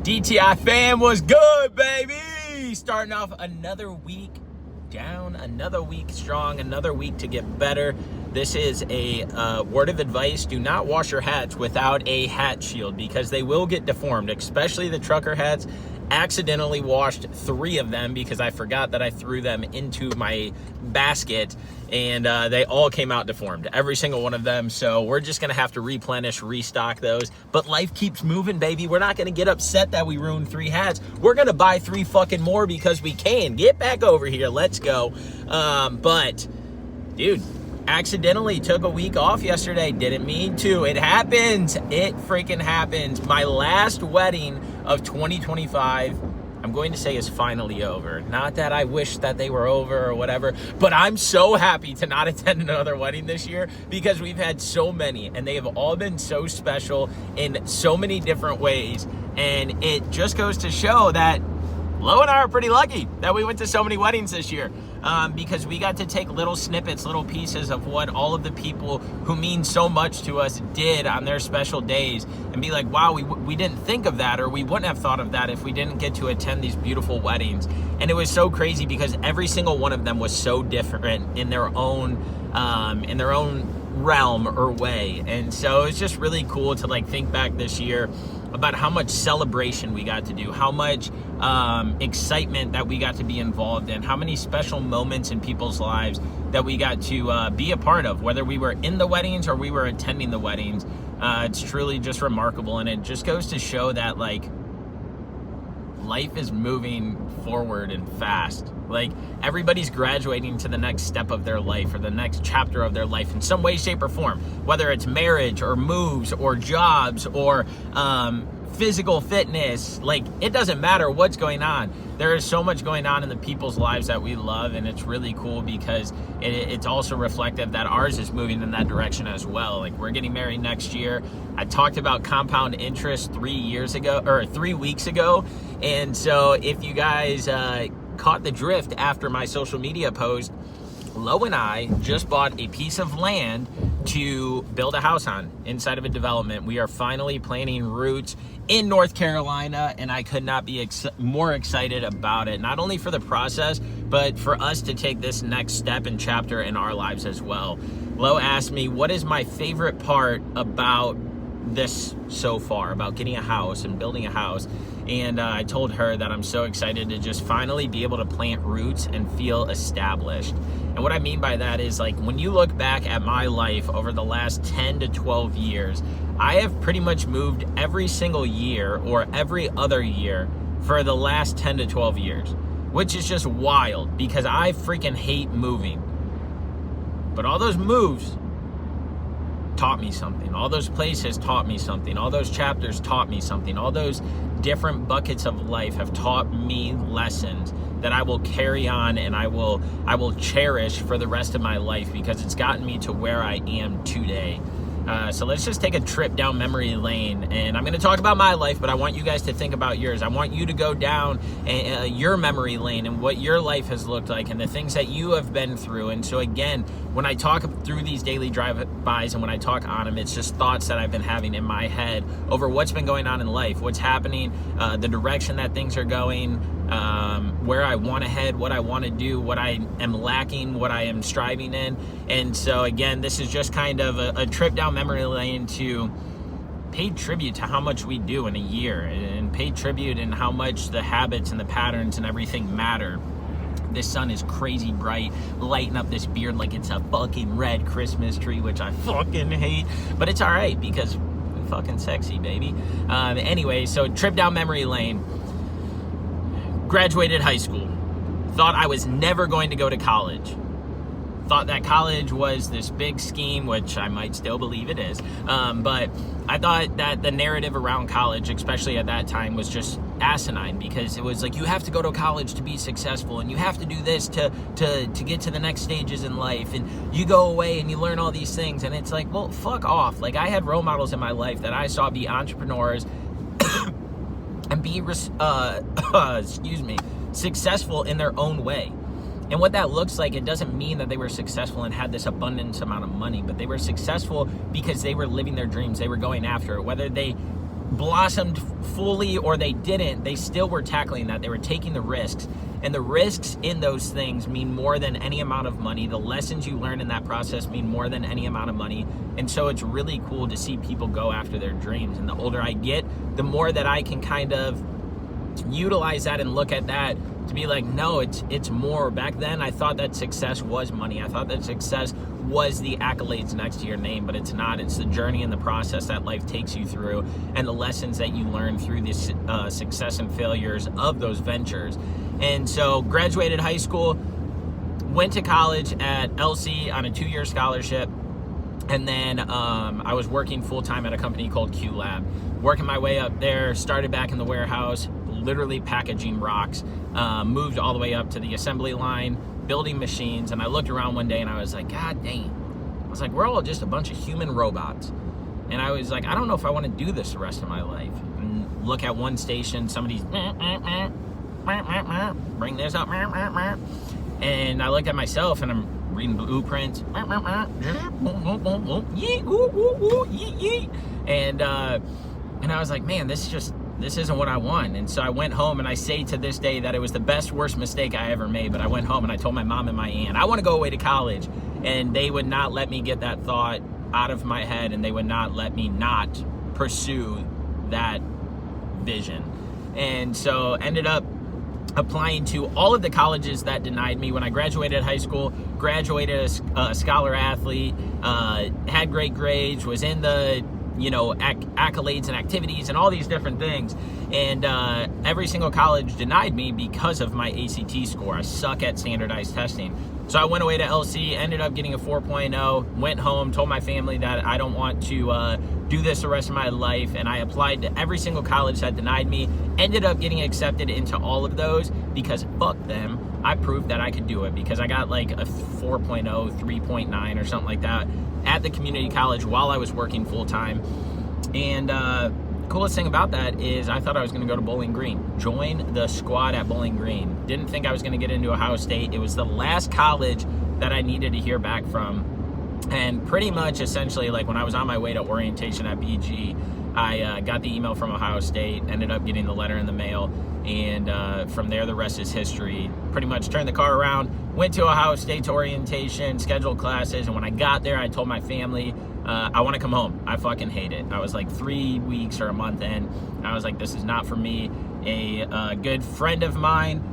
DTI fam, was good, baby? Starting off another week down, another week strong, another week to get better. This is a word of advice. Do not wash your hats without a hat shield because they will get deformed, especially the trucker hats. Accidentally washed 3 of them because I forgot that I threw them into my basket, and they all came out deformed, every single one of them. So we're just gonna have to replenish, restock those. But life keeps moving, baby. We're not gonna get upset that we ruined 3 hats. We're gonna buy 3 fucking more because we can. Get back over here, let's go. But dude, accidentally took a week off yesterday. Didn't mean to. It happens. It freaking happens. My last wedding of 2025, I'm going to say, is finally over. Not that I wish that they were over or whatever, but I'm so happy to not attend another wedding this year because we've had so many and they have all been so special in so many different ways. And it just goes to show that Lo and I are pretty lucky that we went to so many weddings this year, because we got to take little snippets, little pieces of what all of the people who mean so much to us did on their special days and be like, wow, we didn't think of that, or we wouldn't have thought of that if we didn't get to attend these beautiful weddings. And it was so crazy because every single one of them was so different in their own realm or way. And so it's just really cool to like think back this year about how much celebration we got to do, how much excitement that we got to be involved in, how many special moments in people's lives that we got to be a part of, whether we were in the weddings or we were attending the weddings. It's truly just remarkable, and it just goes to show that like life is moving forward and fast. Like everybody's graduating to the next step of their life or the next chapter of their life in some way, shape, or form, whether it's marriage or moves or jobs or physical fitness. Like it doesn't matter what's going on. There is so much going on in the people's lives that we love, and it's really cool because it's also reflective that ours is moving in that direction as well. Like we're getting married next year. I talked about compound interest 3 weeks ago, and so if you guys caught the drift after my social media post, Lo and I just bought a piece of land to build a house on inside of a development. We are finally planting roots in North Carolina, and I could not be more excited about it, not only for the process, but for us to take this next step and chapter in our lives as well. Lo asked me, what is my favorite part about this so far, about getting a house and building a house? And I told her that I'm so excited to just finally be able to plant roots and feel established. And what I mean by that is, like, when you look back at my life over the last 10 to 12 years, I have pretty much moved every single year or every other year for the last 10 to 12 years, which is just wild because I freaking hate moving. But all those moves taught me something. All those places taught me something. All those chapters taught me something. All those different buckets of life have taught me lessons that I will carry on and I will cherish for the rest of my life because it's gotten me to where I am today. So let's just take a trip down memory lane, and I'm going to talk about my life, but I want you guys to think about yours. I want you to go down your memory lane and what your life has looked like and the things that you have been through. And so again, when I talk through these daily drive-bys and when I talk on them, it's just thoughts that I've been having in my head over what's been going on in life, what's happening, the direction that things are going, where I want to head, what I want to do, what I am lacking, what I am striving in. And so again, this is just kind of a trip down memory lane to pay tribute to how much we do in a year and pay tribute in how much the habits and the patterns and everything matter. This sun is crazy bright, lighting up this beard like it's a fucking red Christmas tree, which I fucking hate, but it's all right because I'm fucking sexy, baby. Anyway, so trip down memory lane. Graduated high school. Thought I was never going to go to college. Thought that college was this big scheme, which I might still believe it is. But I thought that the narrative around college, especially at that time, was just asinine because it was like, you have to go to college to be successful and you have to do this to get to the next stages in life, and you go away and you learn all these things, and it's like, well, fuck off. Like, I had role models in my life that I saw be entrepreneurs and be successful in their own way. And what that looks like, it doesn't mean that they were successful and had this abundance amount of money, but they were successful because they were living their dreams. They were going after it. Whether they blossomed fully or they didn't, they still were tackling that. They were taking the risks. And the risks in those things mean more than any amount of money. The lessons you learn in that process mean more than any amount of money. And so it's really cool to see people go after their dreams. And the older I get, the more that I can kind of utilize that and look at that to be like, no, it's more. Back then, I thought that success was money. I thought that success was the accolades next to your name, but it's not. It's the journey and the process that life takes you through and the lessons that you learn through this success and failures of those ventures. And so graduated high school, went to college at LC on a 2-year scholarship. And then I was working full-time at a company called QLab, working my way up there, started back in the warehouse, literally packaging rocks, moved all the way up to the assembly line, building machines. And I looked around one day and I was like, God dang. I was like, we're all just a bunch of human robots. And I was like, I don't know if I want to do this the rest of my life. And look at one station, somebody's bring this up. And I looked at myself and I'm reading blueprints. And I was like, man, this isn't what I want. And so I went home, and I say to this day that it was the best, worst mistake I ever made. But I went home and I told my mom and my aunt, I want to go away to college. And they would not let me get that thought out of my head, and they would not let me not pursue that vision. And so ended up applying to all of the colleges that denied me. When I graduated high school, graduated as a scholar athlete, had great grades, was in the accolades and activities and all these different things. And every single college denied me because of my ACT score. I suck at standardized testing. So I went away to LC, ended up getting a 4.0, went home, told my family that I don't want to do this the rest of my life. And I applied to every single college that denied me, ended up getting accepted into all of those because fuck them. I proved that I could do it because I got like a 4.0, 3.9 or something like that at the community college while I was working full time. And coolest thing about that is I thought I was going to go to Bowling Green, join the squad at Bowling Green. Didn't think I was going to get into Ohio State. It was the last college that I needed to hear back from. And pretty much essentially like when I was on my way to orientation at BG, I got the email from Ohio State, ended up getting the letter in the mail, and from there the rest is history. Pretty much turned the car around, went to Ohio State to orientation, scheduled classes, and when I got there I told my family, I want to come home. I fucking hate it. I was like 3 weeks or a month in. I was like, this is not for me. A good friend of mine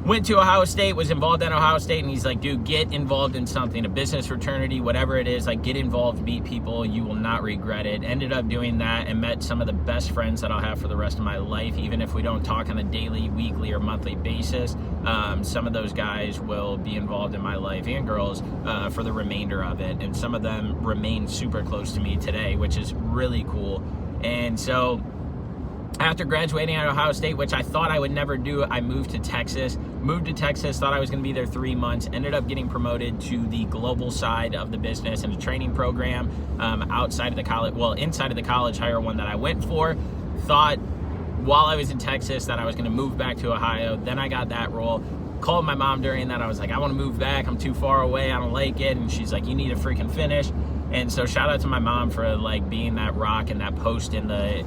went to Ohio State, was involved at Ohio State, and he's like, dude, get involved in something, a business fraternity, whatever it is, like get involved, meet people, you will not regret it. Ended up doing that and met some of the best friends that I'll have for the rest of my life, even if we don't talk on a daily, weekly, or monthly basis. Some of those guys will be involved in my life, and girls, for the remainder of it, and some of them remain super close to me today, which is really cool. And so after graduating at Ohio State, which I thought I would never do, I moved to Texas. Thought I was going to be there 3 months. Ended up getting promoted to the global side of the business in a training program outside of the college, inside of the college hire one that I went for. Thought while I was in Texas that I was going to move back to Ohio. Then I got that role. Called my mom during that. I was like, I want to move back. I'm too far away. I don't like it. And she's like, you need to freaking finish. And so shout out to my mom for like being that rock and that post in the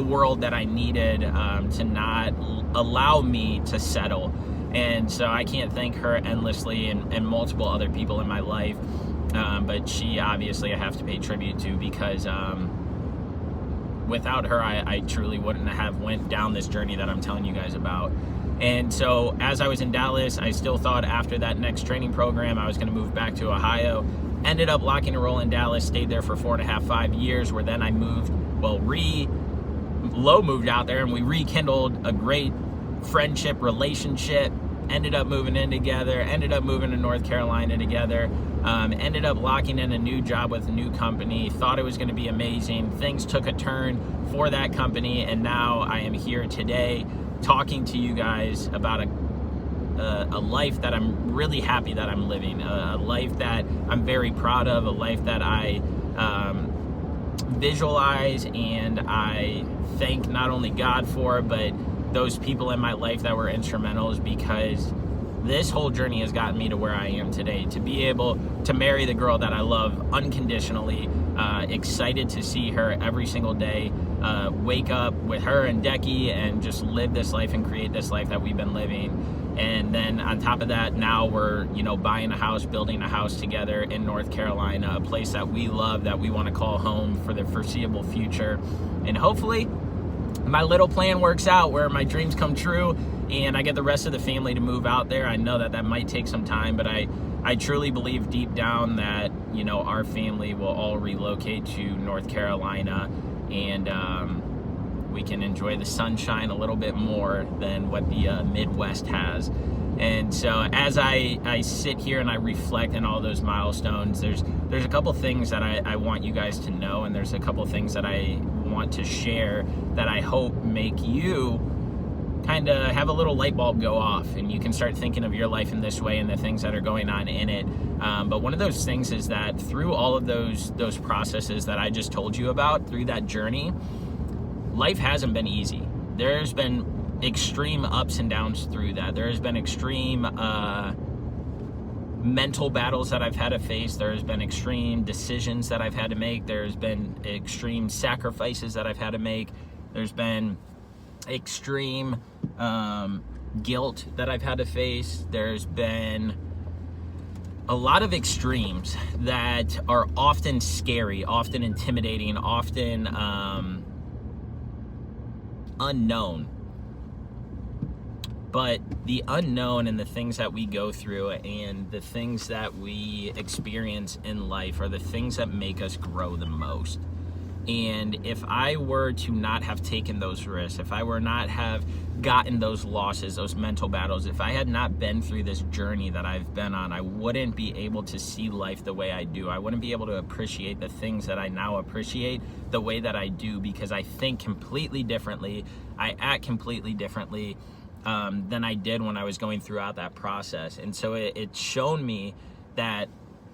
world that I needed to not allow me to settle. And so I can't thank her endlessly and multiple other people in my life. But she obviously I have to pay tribute to because without her, I truly wouldn't have went down this journey that I'm telling you guys about. And so as I was in Dallas, I still thought after that next training program, I was going to move back to Ohio. Ended up locking a role in Dallas, stayed there for 4.5, 5 years, where then I moved, Lo moved out there and we rekindled a great friendship, relationship, ended up moving in together, ended up moving to North Carolina together, ended up locking in a new job with a new company, thought it was going to be amazing. Things took a turn for that company, and now I am here today talking to you guys about a life that I'm really happy that I'm living, a life that I'm very proud of, a life that I visualize and I thank not only God for, but those people in my life that were instrumentals, because this whole journey has gotten me to where I am today, to be able to marry the girl that I love unconditionally, Excited to see her every single day, wake up with her and Decky and just live this life and create this life that we've been living. And then on top of that, now we're, buying a house, building a house together in North Carolina, a place that we love, that we want to call home for the foreseeable future. And hopefully my little plan works out where my dreams come true and I get the rest of the family to move out there. I know that might take some time, but I truly believe deep down that, our family will all relocate to North Carolina, and we can enjoy the sunshine a little bit more than what the Midwest has. And so as I sit here and I reflect on all those milestones, there's a couple things that I want you guys to know, and there's a couple things that I want to share that I hope make you kind of have a little light bulb go off, and you can start thinking of your life in this way and the things that are going on in it. But one of those things is that through all of those processes that I just told you about, through that journey, life hasn't been easy. There's been extreme ups and downs through that. There's been extreme mental battles that I've had to face. There's been extreme decisions that I've had to make. There's been extreme sacrifices that I've had to make. There's been extreme guilt that I've had to face. There's been a lot of extremes that are often scary, often intimidating, often unknown. But the unknown and the things that we go through and the things that we experience in life are the things that make us grow the most. And if I were to not have taken those risks, if I were not have gotten those losses, those mental battles, if I had not been through this journey that I've been on, I wouldn't be able to see life the way I do. I wouldn't be able to appreciate the things that I now appreciate the way that I do, because I think completely differently, I act completely differently than I did when I was going throughout that process. And so it's shown me that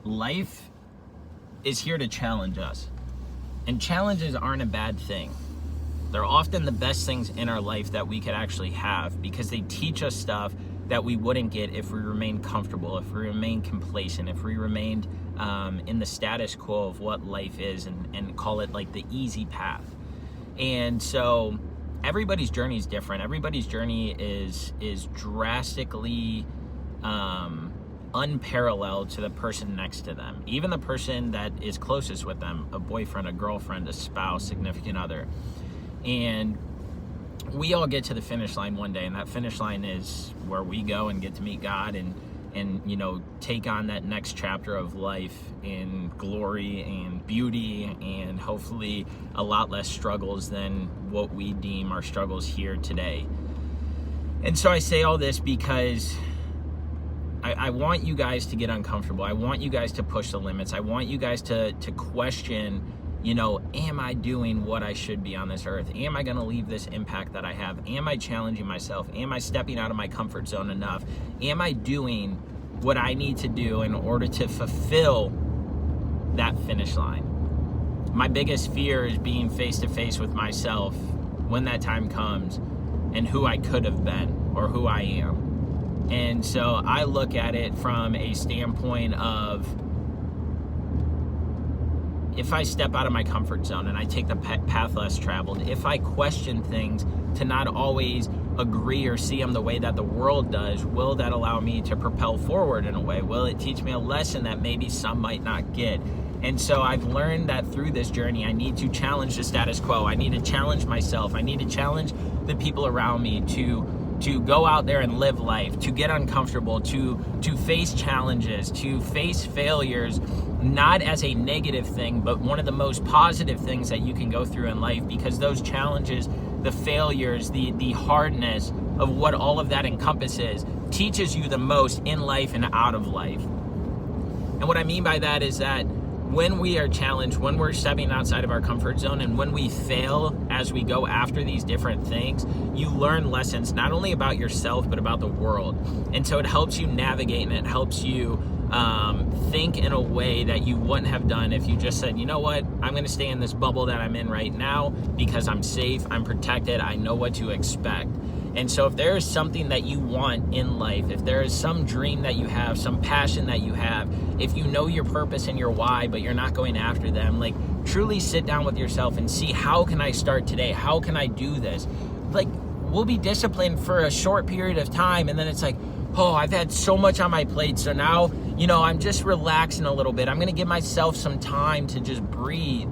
life is here to challenge us. And challenges aren't a bad thing. They're often the best things in our life that we could actually have, because they teach us stuff that we wouldn't get if we remained comfortable, if we remained complacent, if we remained in the status quo of what life is and call it like the easy path. And so everybody's journey is different. Everybody's journey is drastically unparalleled to the person next to them, even the person that is closest with them, a boyfriend, a girlfriend, a spouse, significant other. And we all get to the finish line one day, and that finish line is where we go and get to meet God and take on that next chapter of life in glory and beauty, and hopefully a lot less struggles than what we deem our struggles here today. And so I say all this because I want you guys to get uncomfortable. I want you guys to push the limits. I want you guys to question, am I doing what I should be on this earth? Am I going to leave this impact that I have? Am I challenging myself? Am I stepping out of my comfort zone enough? Am I doing what I need to do in order to fulfill that finish line? My biggest fear is being face to face with myself when that time comes, and who I could have been or who I am. And so I look at it from a standpoint of, if I step out of my comfort zone and I take the path less traveled, if I question things to not always agree or see them the way that the world does, will that allow me to propel forward in a way? Will it teach me a lesson that maybe some might not get? And so I've learned that through this journey, I need to challenge the status quo. I need to challenge myself. I need to challenge the people around me to go out there and live life, to get uncomfortable, to face challenges, to face failures, not as a negative thing, but one of the most positive things that you can go through in life, because those challenges, the failures, the hardness of what all of that encompasses teaches you the most in life and out of life. And what I mean by that is that when we are challenged, when we're stepping outside of our comfort zone, and when we fail as we go after these different things, you learn lessons not only about yourself, but about the world. And so it helps you navigate, and it helps you think in a way that you wouldn't have done if you just said, you know what, I'm going to stay in this bubble that I'm in right now because I'm safe, I'm protected, I know what to expect. And so if there is something that you want in life, if there is some dream that you have, some passion that you have, if you know your purpose and your why, but you're not going after them, like truly sit down with yourself and see, how can I start today? How can I do this? Like, we'll be disciplined for a short period of time, and then it's like, oh, I've had so much on my plate, so now, I'm just relaxing a little bit. I'm gonna give myself some time to just breathe.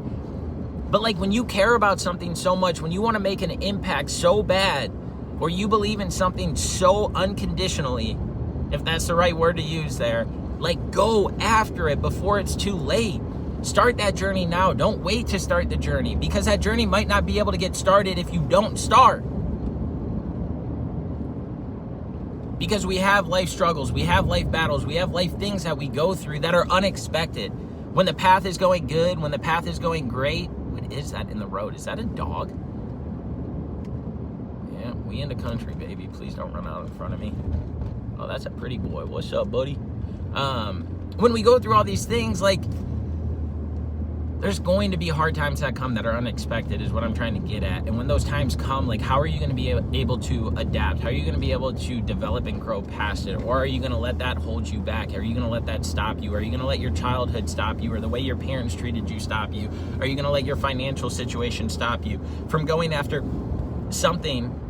But like, when you care about something so much, when you wanna make an impact so bad, or you believe in something so unconditionally, if that's the right word to use there, like, go after it before it's too late. Start that journey now. Don't wait to start the journey, because that journey might not be able to get started if you don't start. Because we have life struggles, we have life battles, we have life things that we go through that are unexpected. When the path is going good, when the path is going great. What is that in the road? Is that a dog? Yeah, we in the country, baby. Please don't run out in front of me. Oh, that's a pretty boy. What's up, buddy? When we go through all these things, like, there's going to be hard times that come that are unexpected, is what I'm trying to get at. And when those times come, like, how are you going to be able to adapt? How are you going to be able to develop and grow past it? Or are you going to let that hold you back? Are you going to let that stop you? Are you going to let your childhood stop you, or the way your parents treated you stop you? Are you going to let your financial situation stop you from going after something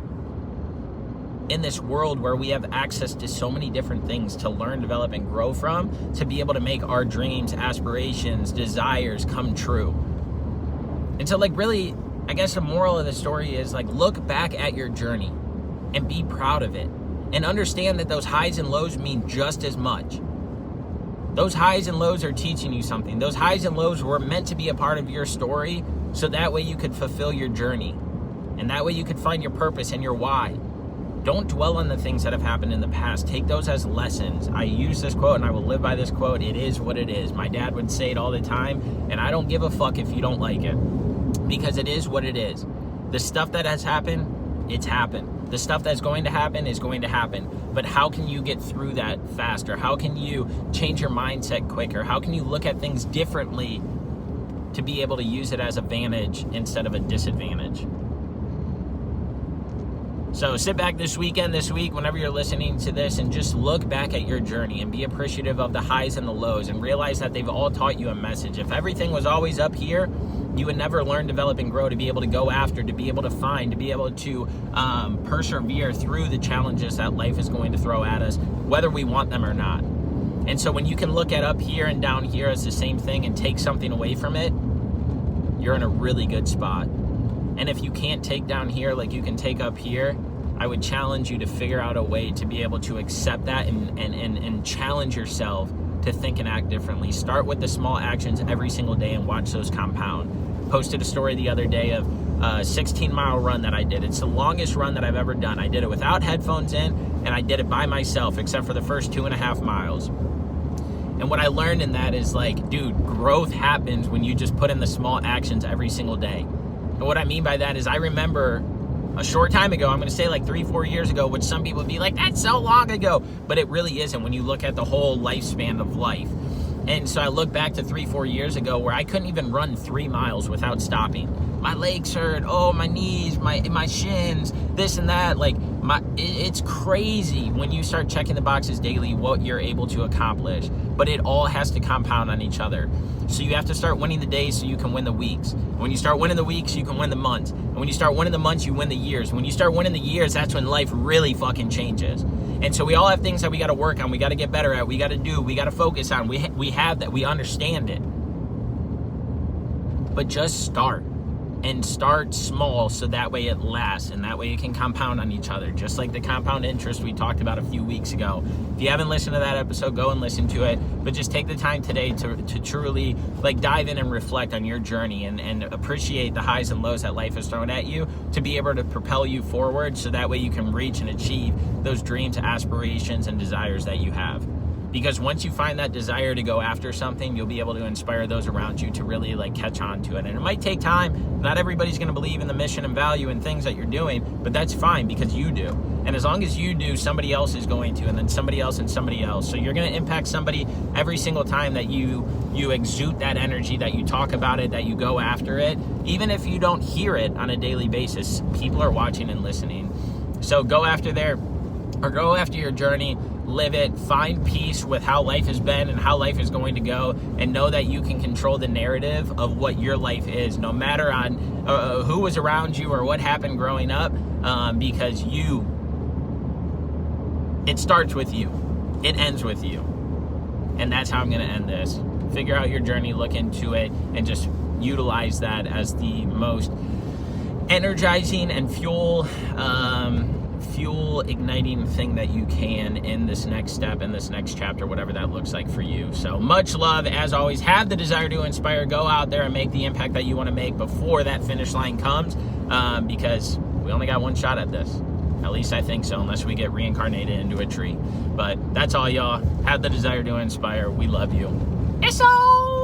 in this world where we have access to so many different things to learn, develop, and grow from, to be able to make our dreams, aspirations, desires come true? And so, like, really, I guess the moral of the story is, like, look back at your journey and be proud of it, and understand that those highs and lows mean just as much. Those highs and lows are teaching you something. Those highs and lows were meant to be a part of your story, so that way you could fulfill your journey, and that way you could find your purpose and your why. Don't dwell on the things that have happened in the past. Take those as lessons. I use this quote and I will live by this quote. It is what it is. My dad would say it all the time, and I don't give a fuck if you don't like it, because it is what it is. The stuff that has happened, it's happened. The stuff that's going to happen is going to happen. But how can you get through that faster? How can you change your mindset quicker? How can you look at things differently to be able to use it as an advantage instead of a disadvantage? So sit back this week, whenever you're listening to this, and just look back at your journey and be appreciative of the highs and the lows, and realize that they've all taught you a message. If everything was always up here, you would never learn, develop, and grow to be able to go after, to be able to find, to be able to persevere through the challenges that life is going to throw at us, whether we want them or not. And so when you can look at up here and down here as the same thing and take something away from it, you're in a really good spot. And if you can't take down here like you can take up here, I would challenge you to figure out a way to be able to accept that and challenge yourself to think and act differently. Start with the small actions every single day and watch those compound. Posted a story the other day of a 16-mile run that I did. It's the longest run that I've ever done. I did it without headphones in, and I did it by myself, except for the first 2.5 miles. And what I learned in that is, like, dude, growth happens when you just put in the small actions every single day. And what I mean by that is, I remember a short time ago, I'm going to say like 3-4 years ago, which some people would be like, that's so long ago. But it really isn't when you look at the whole lifespan of life. And so I look back to 3-4 years ago where I couldn't even run 3 miles without stopping. My legs hurt, my knees, my shins, this and that. Like, it's crazy when you start checking the boxes daily what you're able to accomplish. But it all has to compound on each other. So you have to start winning the days so you can win the weeks. And when you start winning the weeks, you can win the months. And when you start winning the months, you win the years. When you start winning the years, that's when life really fucking changes. And so we all have things that we got to work on, we got to get better at, we got to do, we got to focus on. We have that, we understand it. But just start. And start small so that way it lasts, and that way it can compound on each other, just like the compound interest we talked about a few weeks ago. If you haven't listened to that episode, go and listen to it, but just take the time today to truly, like, dive in and reflect on your journey and appreciate the highs and lows that life has thrown at you, to be able to propel you forward, so that way you can reach and achieve those dreams, aspirations, and desires that you have. Because once you find that desire to go after something, you'll be able to inspire those around you to really, like, catch on to it. And it might take time. Not everybody's going to believe in the mission and value and things that you're doing, but that's fine, because you do. And as long as you do, somebody else is going to, and then somebody else and somebody else. So you're going to impact somebody every single time that you exude that energy, that you talk about it, that you go after it. Even if you don't hear it on a daily basis, people are watching and listening. So go after your journey, live it, find peace with how life has been and how life is going to go, and know that you can control the narrative of what your life is, no matter on who was around you or what happened growing up, because it starts with you, it ends with you. And that's how I'm going to end this. Figure out your journey, look into it, and just utilize that as the most energizing and fuel igniting thing that you can in this next step, in this next chapter, whatever that looks like for you. So much love. As always, have the desire to inspire. Go out there and make the impact that you want to make before that finish line comes, because we only got one shot at this. At least I think so, unless we get reincarnated into a tree. But that's all, y'all. Have the desire to inspire. We love you. It's all